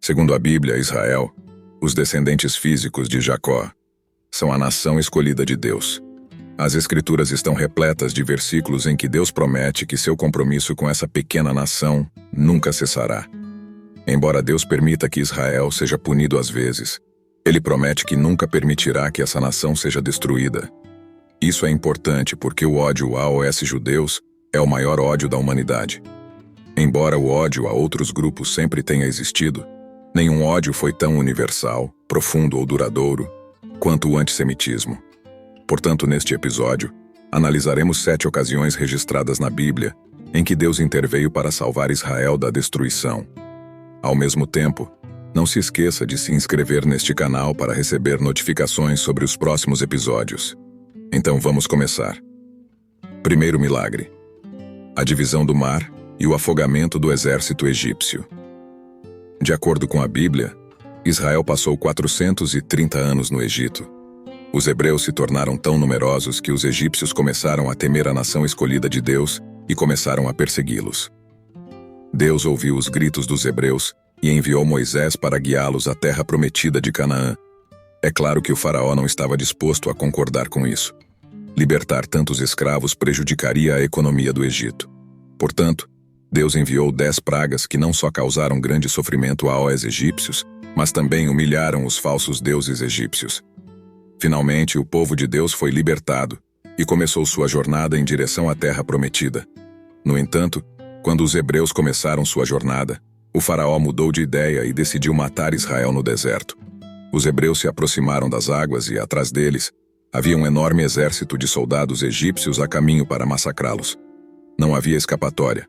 Segundo a Bíblia, Israel, os descendentes físicos de Jacó, são a nação escolhida de Deus. As Escrituras estão repletas de versículos em que Deus promete que seu compromisso com essa pequena nação nunca cessará. Embora Deus permita que Israel seja punido às vezes, Ele promete que nunca permitirá que essa nação seja destruída. Isso é importante porque o ódio aos judeus é o maior ódio da humanidade. Embora o ódio a outros grupos sempre tenha existido, nenhum ódio foi tão universal, profundo ou duradouro quanto o antissemitismo. Portanto, neste episódio, analisaremos 7 ocasiões registradas na Bíblia em que Deus interveio para salvar Israel da destruição. Ao mesmo tempo, não se esqueça de se inscrever neste canal para receber notificações sobre os próximos episódios. Então vamos começar. Primeiro milagre: a divisão do mar e o afogamento do exército egípcio. De acordo com a Bíblia, Israel passou 430 anos no Egito. Os hebreus se tornaram tão numerosos que os egípcios começaram a temer a nação escolhida de Deus e começaram a persegui-los. Deus ouviu os gritos dos hebreus e enviou Moisés para guiá-los à terra prometida de Canaã. É claro que o faraó não estava disposto a concordar com isso. Libertar tantos escravos prejudicaria a economia do Egito. Portanto, Deus enviou 10 pragas que não só causaram grande sofrimento aos egípcios, mas também humilharam os falsos deuses egípcios. Finalmente, o povo de Deus foi libertado e começou sua jornada em direção à terra prometida. No entanto, quando os hebreus começaram sua jornada, o faraó mudou de ideia e decidiu matar Israel no deserto. Os hebreus se aproximaram das águas e, atrás deles, havia um enorme exército de soldados egípcios a caminho para massacrá-los. Não havia escapatória.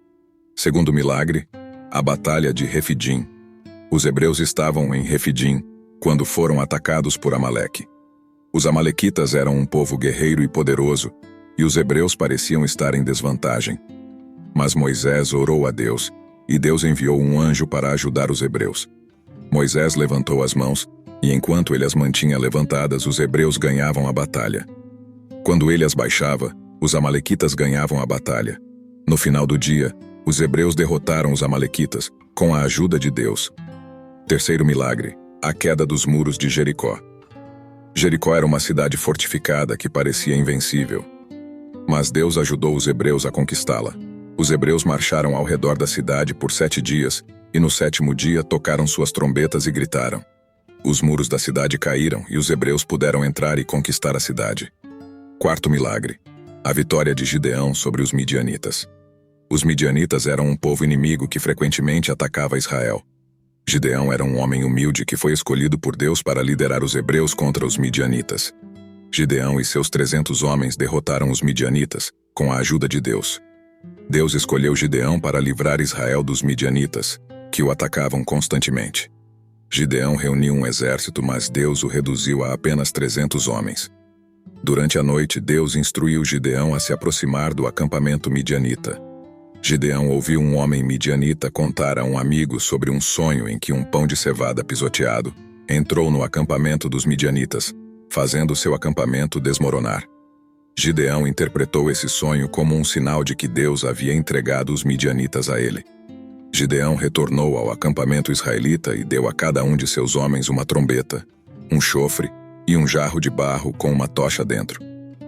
Segundo milagre, a Batalha de Refidim. Os hebreus estavam em Refidim quando foram atacados por Amaleque. Os amalequitas eram um povo guerreiro e poderoso, e os hebreus pareciam estar em desvantagem. Mas Moisés orou a Deus, e Deus enviou um anjo para ajudar os hebreus. Moisés levantou as mãos, e enquanto ele as mantinha levantadas, os hebreus ganhavam a batalha. Quando ele as baixava, os amalequitas ganhavam a batalha. No final do dia, os hebreus derrotaram os amalequitas, com a ajuda de Deus. Terceiro milagre: a queda dos muros de Jericó. Jericó era uma cidade fortificada que parecia invencível. Mas Deus ajudou os hebreus a conquistá-la. Os hebreus marcharam ao redor da cidade por 7 dias, e no 7º dia tocaram suas trombetas e gritaram. Os muros da cidade caíram e os hebreus puderam entrar e conquistar a cidade. Quarto milagre: a vitória de Gideão sobre os midianitas. Os midianitas eram um povo inimigo que frequentemente atacava Israel. Gideão era um homem humilde que foi escolhido por Deus para liderar os hebreus contra os midianitas. Gideão e seus 300 homens derrotaram os midianitas, com a ajuda de Deus. Deus escolheu Gideão para livrar Israel dos midianitas, que o atacavam constantemente. Gideão reuniu um exército, mas Deus o reduziu a apenas 300 homens. Durante a noite, Deus instruiu Gideão a se aproximar do acampamento midianita. Gideão ouviu um homem midianita contar a um amigo sobre um sonho em que um pão de cevada pisoteado entrou no acampamento dos midianitas, fazendo seu acampamento desmoronar. Gideão interpretou esse sonho como um sinal de que Deus havia entregado os midianitas a ele. Gideão retornou ao acampamento israelita e deu a cada um de seus homens uma trombeta, um chofre e um jarro de barro com uma tocha dentro.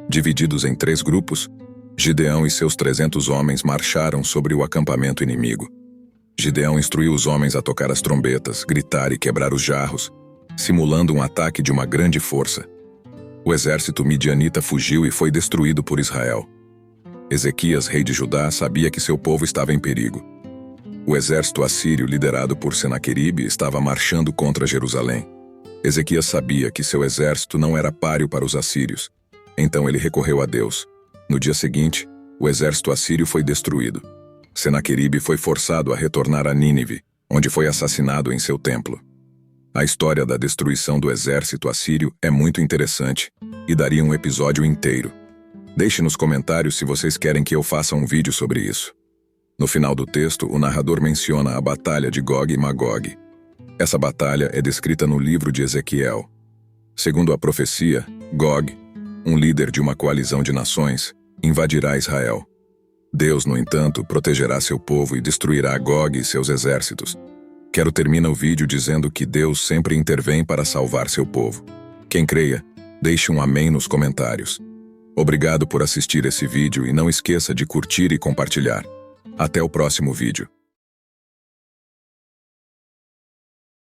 Divididos em 3 grupos, Gideão e seus 300 homens marcharam sobre o acampamento inimigo. Gideão instruiu os homens a tocar as trombetas, gritar e quebrar os jarros, simulando um ataque de uma grande força. O exército midianita fugiu e foi destruído por Israel. Ezequias, rei de Judá, sabia que seu povo estava em perigo. O exército assírio, liderado por Senaqueribe, estava marchando contra Jerusalém. Ezequias sabia que seu exército não era páreo para os assírios. Então ele recorreu a Deus. No dia seguinte, o exército assírio foi destruído. Senaqueribe foi forçado a retornar a Nínive, onde foi assassinado em seu templo. A história da destruição do exército assírio é muito interessante e daria um episódio inteiro. Deixe nos comentários se vocês querem que eu faça um vídeo sobre isso. No final do texto, o narrador menciona a batalha de Gog e Magog. Essa batalha é descrita no livro de Ezequiel. Segundo a profecia, Gog, um líder de uma coalizão de nações, invadirá Israel. Deus, no entanto, protegerá seu povo e destruirá Gog e seus exércitos. Raquel termina o vídeo dizendo que Deus sempre intervém para salvar seu povo. Quem creia, deixe um amém nos comentários. Obrigado por assistir esse vídeo e não esqueça de curtir e compartilhar. Até o próximo vídeo.